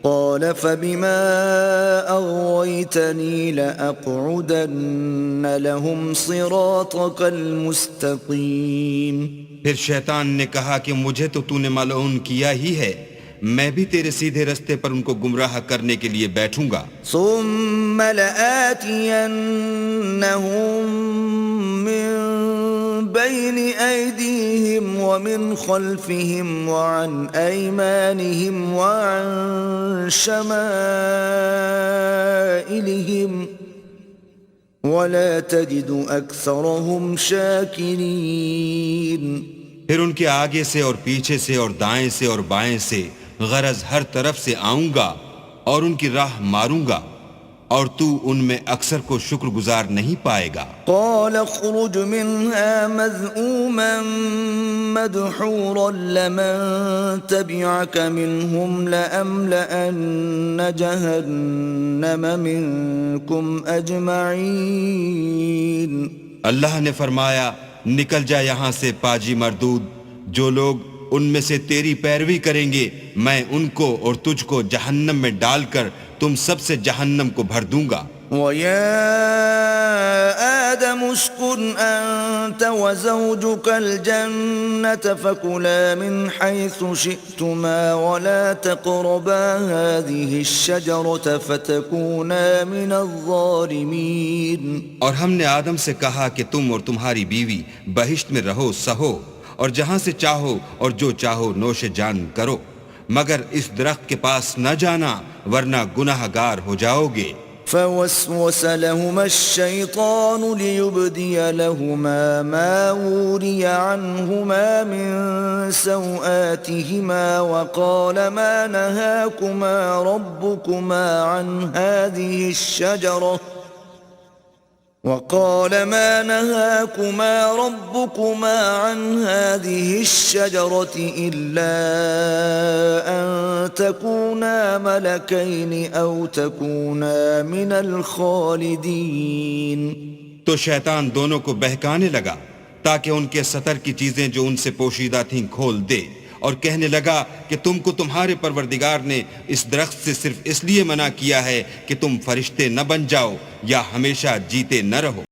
قال فبما أغويتني لأقعدن لهم صراطك المستقيم. پھر شیطان نے کہا کہ مجھے تو نے ملعون کیا ہی ہے، میں بھی تیرے سیدھے رستے پر ان کو گمراہ کرنے کے لیے بیٹھوں گا. ثم لآتينهم من بين أيديهم ومن خلفهم وعن أيمانهم وعن شمائلهم ولا تجد أكثرهم شاكرين. پھر ان کے آگے سے اور پیچھے سے اور دائیں سے اور بائیں سے، غرض ہر طرف سے آؤں گا اور ان کی راہ ماروں گا، اور تو ان میں اکثر کو شکر گزار نہیں پائے گا. قال اخرج منها مذءوما مدحورا لمن تبعك منهم لأملأن جهنم منكم أجمعين. اللہ نے فرمایا نکل جا یہاں سے پاجی مردود، جو لوگ ان میں سے تیری پیروی کریں گے میں ان کو اور تجھ کو جہنم میں ڈال کر تم سب سے جہنم کو بھر دوں گا. وَيَا آدَمُ اسْكُنْ أَنْتَ وَزَوْجُكَ الْجَنَّةَ فَكُلَا مِنْ حَيْثُ شِئْتُمَا وَلَا تَقْرَبَا هَذِهِ الشَّجَرَةَ فَتَكُونَا مِنَ الظَّالِمِينَ. اور ہم نے آدم سے کہا کہ تم اور تمہاری بیوی بہشت میں رہو سہو، اور جہاں سے چاہو اور جو چاہو نوش جان کرو، مگر اس درخت کے پاس نہ جانا ورنہ گناہ گار ہو جاؤ گے. فوسوس لهما الشيطان ليبدي لهما ما وري عنهما من سوآتهما وقال ما نهاكما ربكما عن هذه الشجرة إلا أن تكونا ملكين أو تكونا من الخالدين. تو شیطان دونوں کو بہکانے لگا تاکہ ان کے سطر کی چیزیں جو ان سے پوشیدہ تھیں کھول دے، اور کہنے لگا کہ تم کو تمہارے پروردگار نے اس درخت سے صرف اس لیے منع کیا ہے کہ تم فرشتے نہ بن جاؤ یا ہمیشہ جیتے نہ رہو.